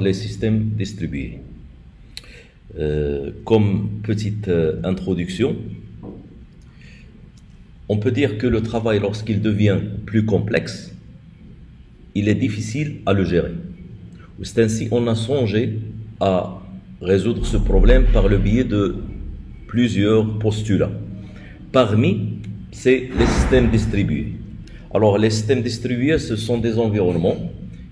les systèmes distribués. Comme petite introduction, on peut dire que le travail, lorsqu'il devient plus complexe, il est difficile à le gérer. C'est ainsi qu'on a songé à résoudre ce problème par le biais de plusieurs postulats. Parmi, c'est les systèmes distribués. Alors, les systèmes distribués, ce sont des environnements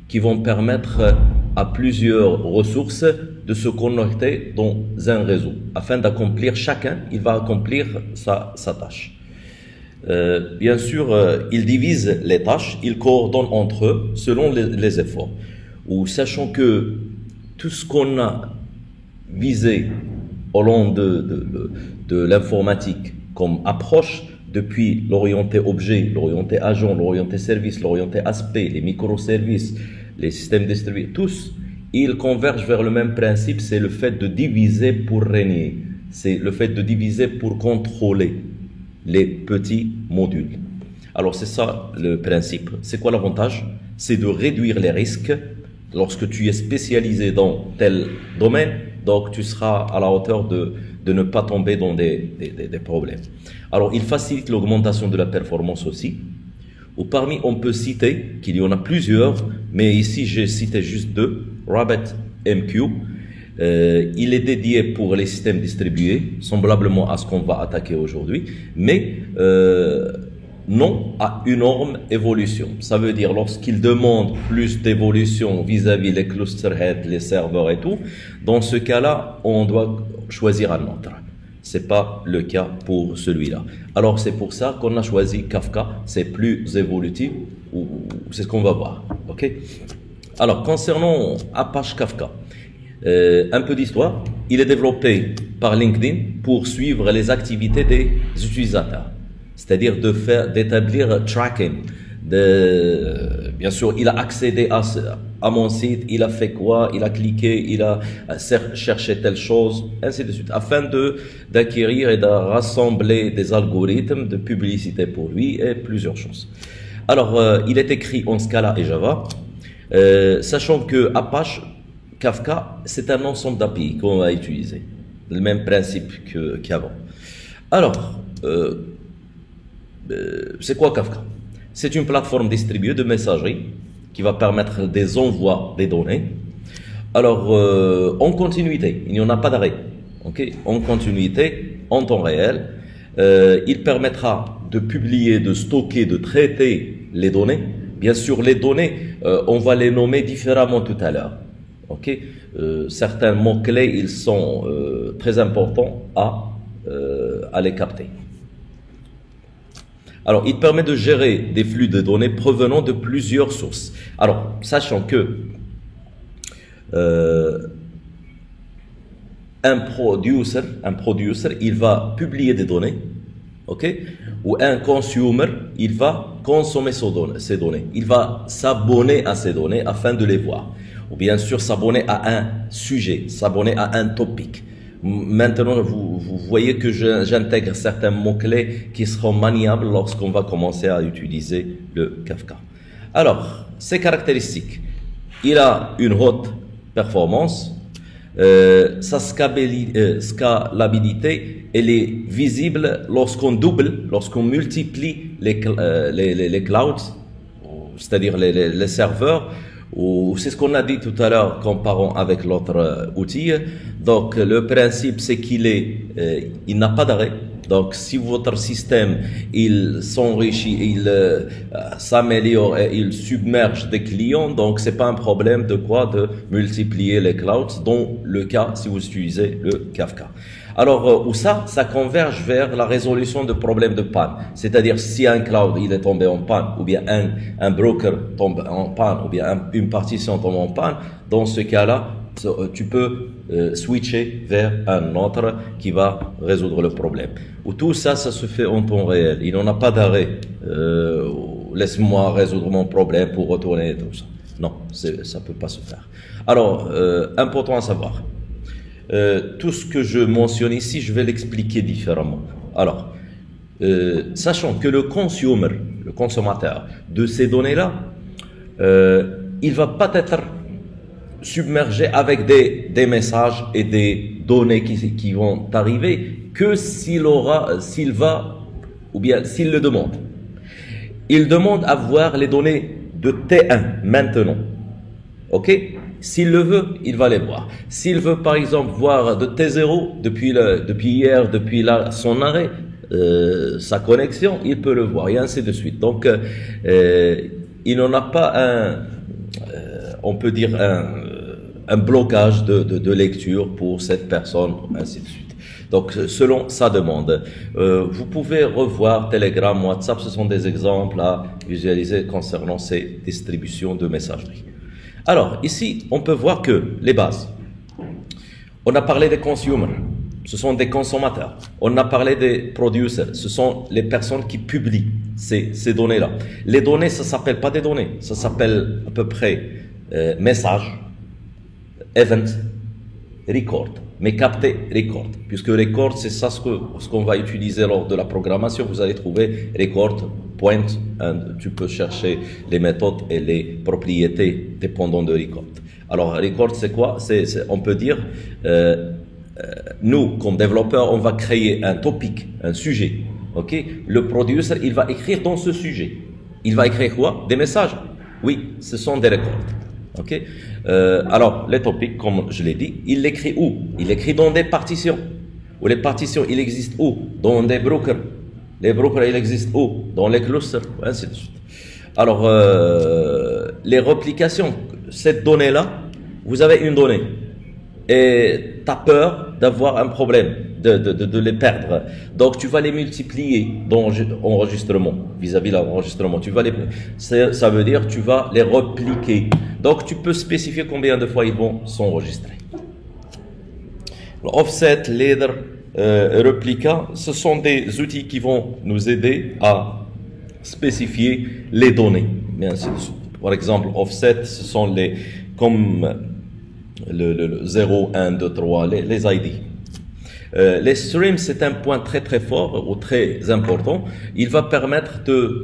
qui vont permettre à plusieurs ressources de se connecter dans un réseau. Afin d'accomplir, chacun, il va accomplir sa tâche. Bien sûr, ils divisent les tâches, ils coordonnent entre eux selon les efforts. Ou sachant que tout ce qu'on a visé au long de l'informatique comme approche, depuis l'orienté objet, l'orienté agent, l'orienté service, l'orienté aspect, les microservices, les systèmes distribués, tous, ils convergent vers le même principe, c'est le fait de diviser pour régner. C'est le fait de diviser pour contrôler les petits modules. Alors c'est ça le principe. C'est quoi l'avantage? C'est de réduire les risques. Lorsque tu es spécialisé dans tel domaine, donc tu seras à la hauteur de ne pas tomber dans des problèmes. Alors il facilite l'augmentation de la performance aussi. Ou parmi, on peut citer qu'il y en a plusieurs, mais ici j'ai cité juste deux. RabbitMQ, il est dédié pour les systèmes distribués, semblablement à ce qu'on va attaquer aujourd'hui, mais non à une énorme évolution. Ça veut dire lorsqu'il demande plus d'évolution vis-à-vis les cluster heads, les serveurs et tout, dans ce cas-là, on doit choisir un autre. C'est pas le cas pour celui-là. Alors c'est pour ça qu'on a choisi Kafka. C'est plus évolutif, ou c'est ce qu'on va voir. Ok. Alors concernant Apache Kafka, un peu d'histoire. Il est développé par LinkedIn pour suivre les activités des utilisateurs, c'est-à-dire d'établir tracking. Bien sûr, il a accédé à mon site, il a fait quoi, il a cliqué, il a cherché telle chose, ainsi de suite, afin d'acquérir et de rassembler des algorithmes de publicité pour lui et plusieurs choses. Alors, il est écrit en Scala et Java, sachant que Apache Kafka, c'est un ensemble d'API qu'on va utiliser, le même principe qu'avant. Alors, c'est quoi Kafka? C'est une plateforme distribuée de messagerie qui va permettre des envois des données. Alors, en continuité, il n'y en a pas d'arrêt. Okay? En continuité, en temps réel, il permettra de publier, de stocker, de traiter les données. Bien sûr, les données, on va les nommer différemment tout à l'heure. Okay? Certains mots-clés, ils sont très importants à les capter. Alors, il permet de gérer des flux de données provenant de plusieurs sources. Alors, sachant que un producer, il va publier des données, ok, ou un consumer, il va consommer ces données. Il va s'abonner à ces données afin de les voir. Ou bien sûr, s'abonner à un sujet, s'abonner à un topic. Maintenant, vous voyez que j'intègre certains mots-clés qui seront maniables lorsqu'on va commencer à utiliser le Kafka. Alors, ces caractéristiques. Il a une haute performance. Sa scalabilité, elle est visible lorsqu'on multiplie les clouds, c'est-à-dire les serveurs. C'est ce qu'on a dit tout à l'heure comparant avec l'autre outil. Donc le principe c'est il n'a pas d'arrêt. Donc si votre système il s'enrichit, il s'améliore et il submerge des clients, donc c'est pas un problème de multiplier les clouds dans le cas si vous utilisez le Kafka. Alors, où ça converge vers la résolution de problèmes de panne. C'est-à-dire, si un cloud, il est tombé en panne, ou bien un broker tombe en panne, ou bien une partition tombe en panne, dans ce cas-là, tu peux switcher vers un autre qui va résoudre le problème. Ou tout ça, ça se fait en temps réel. Il n'en a pas d'arrêt. Laisse-moi résoudre mon problème pour retourner et tout ça. Non, ça peut pas se faire. Alors, important à savoir. Tout ce que je mentionne ici, je vais l'expliquer différemment. Alors, sachant que le consommateur de ces données-là, il va pas être submerger avec des messages et des données qui vont arriver que s'il va, ou bien s'il le demande. Il demande à voir les données de T1 maintenant. Ok? S'il le veut, il va les voir. S'il veut par exemple voir de T0 depuis hier, son arrêt, sa connexion, il peut le voir et ainsi de suite. Donc, il n'en a pas on peut dire un blocage de lecture pour cette personne, ainsi de suite. Donc, selon sa demande, vous pouvez revoir Telegram, WhatsApp, ce sont des exemples à visualiser concernant ces distributions de messagerie. Alors, ici, on peut voir que les bases. On a parlé des consumers, ce sont des consommateurs. On a parlé des producers, ce sont les personnes qui publient ces données-là. Les données, ça s'appelle pas des données, ça s'appelle à peu près message, event, record. Mais capter record, puisque record, c'est ça ce qu'on va utiliser lors de la programmation. Vous allez trouver record, point, tu peux chercher les méthodes et les propriétés dépendant de record. Alors, record, c'est quoi? On peut dire, nous, comme développeurs, on va créer un topic, un sujet. Ok? Le producer, il va écrire dans ce sujet. Il va écrire quoi? Des messages. Oui, ce sont des records. Ok? Alors, les topics, comme je l'ai dit, il l'écrit où? Il l'écrit dans des partitions. Ou les partitions, il existe où? Dans des brokers. Les brokers, il existe où? Dans les clusters, ainsi de suite. Alors, les replications, cette donnée-là, vous avez une donnée. Et tu as peur d'avoir un problème, de les perdre. Donc, tu vas les multiplier dans enregistrement, vis-à-vis de l'enregistrement. Ça veut dire tu vas les repliquer. Donc, tu peux spécifier combien de fois ils vont s'enregistrer. Offset, ladder, replica, ce sont des outils qui vont nous aider à spécifier les données. Mais ainsi de suite. Par exemple, offset, ce sont comme le 0, 1, 2, 3, les ID. Les streams, c'est un point très très fort ou très important. Il va permettre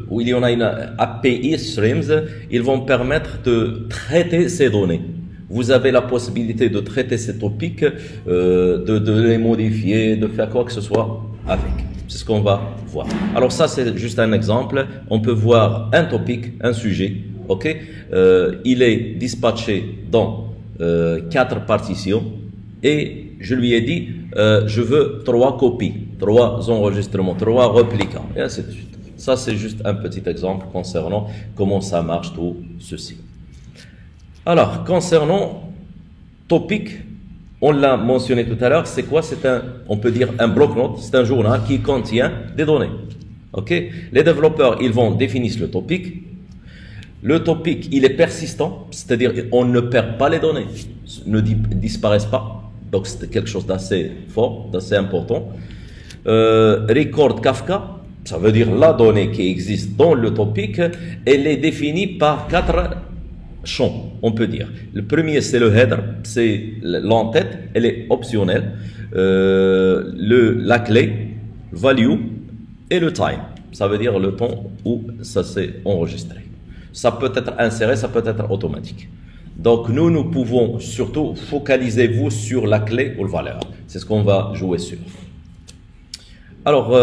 où il y en a une API streams, ils vont permettre de traiter ces données. Vous avez la possibilité de traiter ces topics, de les modifier, de faire quoi que ce soit avec. C'est ce qu'on va voir. Alors ça, c'est juste un exemple. On peut voir un topic, un sujet. Ok, il est dispatché dans 4 partitions et je lui ai dit je veux 3 copies, 3 enregistrements, 3 replicants et ainsi de suite. Ça c'est juste un petit exemple concernant comment ça marche tout ceci. Alors concernant topic, on l'a mentionné tout à l'heure, c'est quoi? On peut dire un bloc-notes, c'est un journal qui contient des données. Ok, les développeurs ils vont définir le topic. Le topic, il est persistant, c'est-à-dire on ne perd pas les données, ne disparaissent pas. Donc c'est quelque chose d'assez fort, d'assez important. Record Kafka, ça veut dire la donnée qui existe dans le topic, elle est définie par 4 champs, on peut dire. Le premier, c'est le header, c'est l'entête, elle est optionnelle. La clé, value et le time, ça veut dire le temps où ça s'est enregistré. Ça peut être inséré, ça peut être automatique. Donc nous pouvons surtout focaliser-vous sur la clé ou la valeur. C'est ce qu'on va jouer sur. Alors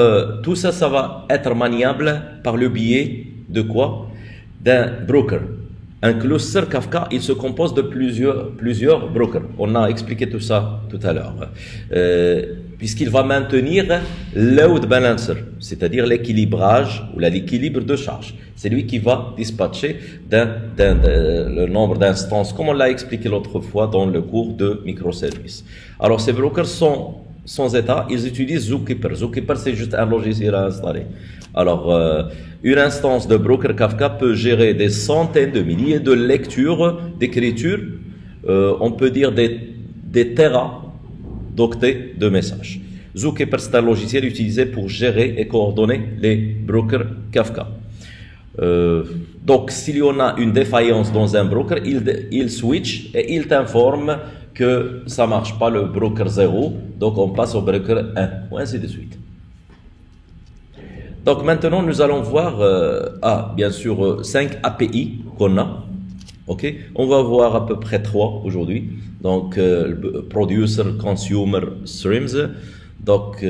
tout ça, ça va être maniable par le biais de quoi? D'un broker. Un cluster Kafka, il se compose de plusieurs brokers. On a expliqué tout ça tout à l'heure. Puisqu'il va maintenir load balancer, c'est-à-dire l'équilibrage ou l'équilibre de charge. C'est lui qui va dispatcher le nombre d'instances, comme on l'a expliqué l'autre fois dans le cours de microservices. Alors ces brokers sont sans état, ils utilisent Zookeeper. Zookeeper, c'est juste un logiciel à installer. Alors, une instance de broker Kafka peut gérer des centaines de milliers de lectures, d'écritures, on peut dire des d'octets de messages. Zookeeper, c'est un logiciel utilisé pour gérer et coordonner les brokers Kafka. Donc, s'il y en a une défaillance dans un broker, il switch et il t'informe que ça marche pas le broker 0, donc on passe au broker 1, ou ainsi de suite. Donc maintenant, nous allons voir, bien sûr, 5 API qu'on a. Ok, on va voir à peu près 3 aujourd'hui. Donc, producer, consumer, streams. Donc,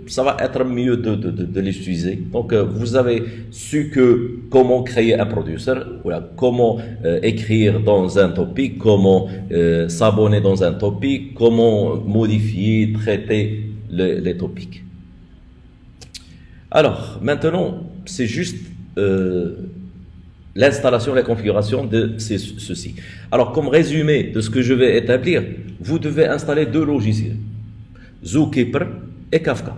ça va être mieux de les utiliser. Donc, vous avez su comment créer un producer, voilà, comment écrire dans un topic, comment s'abonner dans un topic, comment modifier, traiter les topics. Alors, maintenant, c'est juste l'installation, la configuration de ceci. Alors, comme résumé de ce que je vais établir, vous devez installer 2 logiciels, Zookeeper et Kafka.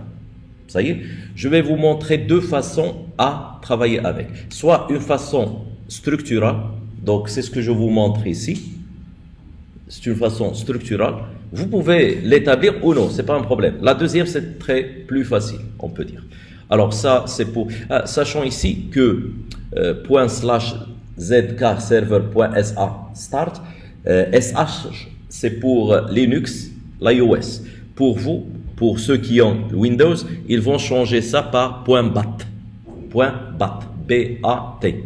Ça y est, je vais vous montrer 2 façons à travailler avec. Soit une façon structurale, donc c'est ce que je vous montre ici. C'est une façon structurale. Vous pouvez l'établir ou non, c'est pas un problème. La deuxième, c'est plus facile, on peut dire. Alors ça, c'est pour... sachant ici que ./zkserver.sa start, SH, c'est pour Linux, l'iOS. Pour vous, pour ceux qui ont Windows, ils vont changer ça par .bat. .bat, B-A-T.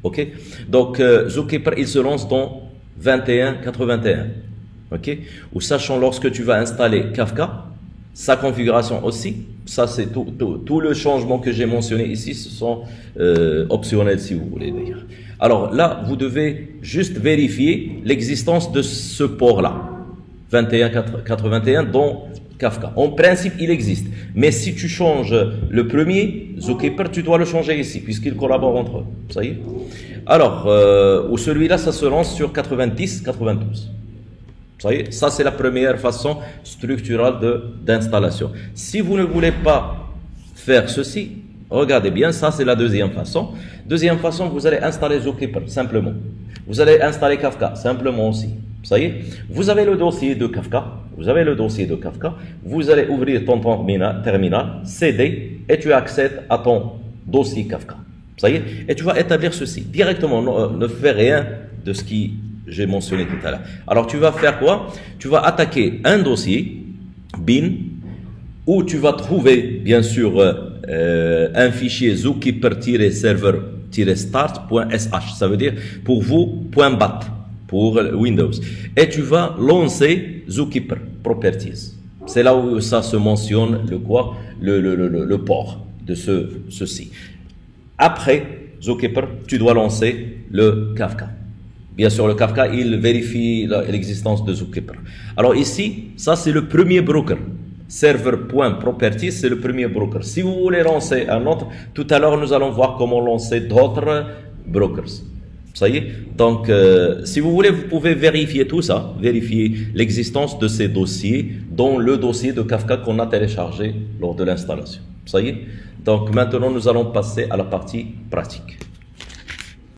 Ok? Donc, Zookeeper, il se lance dans 21.81. Ok? Ou sachant lorsque tu vas installer Kafka, sa configuration aussi, ça c'est tout le changement que j'ai mentionné ici, ce sont optionnels si vous voulez dire. Alors là, vous devez juste vérifier l'existence de ce port-là, 21.81 dans Kafka. En principe, il existe. Mais si tu changes le premier, Zookeeper, tu dois le changer ici, puisqu'ils collaborent entre eux. Ça y est? Alors, celui-là, ça se lance sur 90.92. Ça, c'est la première façon structurale d'installation. Si vous ne voulez pas faire ceci, regardez bien, ça c'est la deuxième façon. Deuxième façon, vous allez installer Zookeeper, simplement. Vous allez installer Kafka, simplement aussi. Ça y est, vous avez le dossier de Kafka. Vous allez ouvrir ton terminal, CD, et tu accèdes à ton dossier Kafka. Ça y est, et tu vas établir ceci. Directement, ne fais rien de ce qui... j'ai mentionné tout à l'heure. Alors, tu vas faire quoi? Tu vas attaquer un dossier, bin, où tu vas trouver, bien sûr, un fichier zookeeper-server-start.sh. Ça veut dire, pour vous, .bat, pour Windows. Et tu vas lancer Zookeeper Properties. C'est là où ça se mentionne, le port de ceci. Après Zookeeper, tu dois lancer le Kafka. Bien sûr, le Kafka, il vérifie l'existence de Zookeeper. Alors ici, ça c'est le premier broker. Server.properties, c'est le premier broker. Si vous voulez lancer un autre, tout à l'heure, nous allons voir comment lancer d'autres brokers. Ça y est? Donc, si vous voulez, vous pouvez vérifier tout ça, vérifier l'existence de ces dossiers dans le dossier de Kafka qu'on a téléchargé lors de l'installation. Ça y est? Donc, maintenant, nous allons passer à la partie pratique.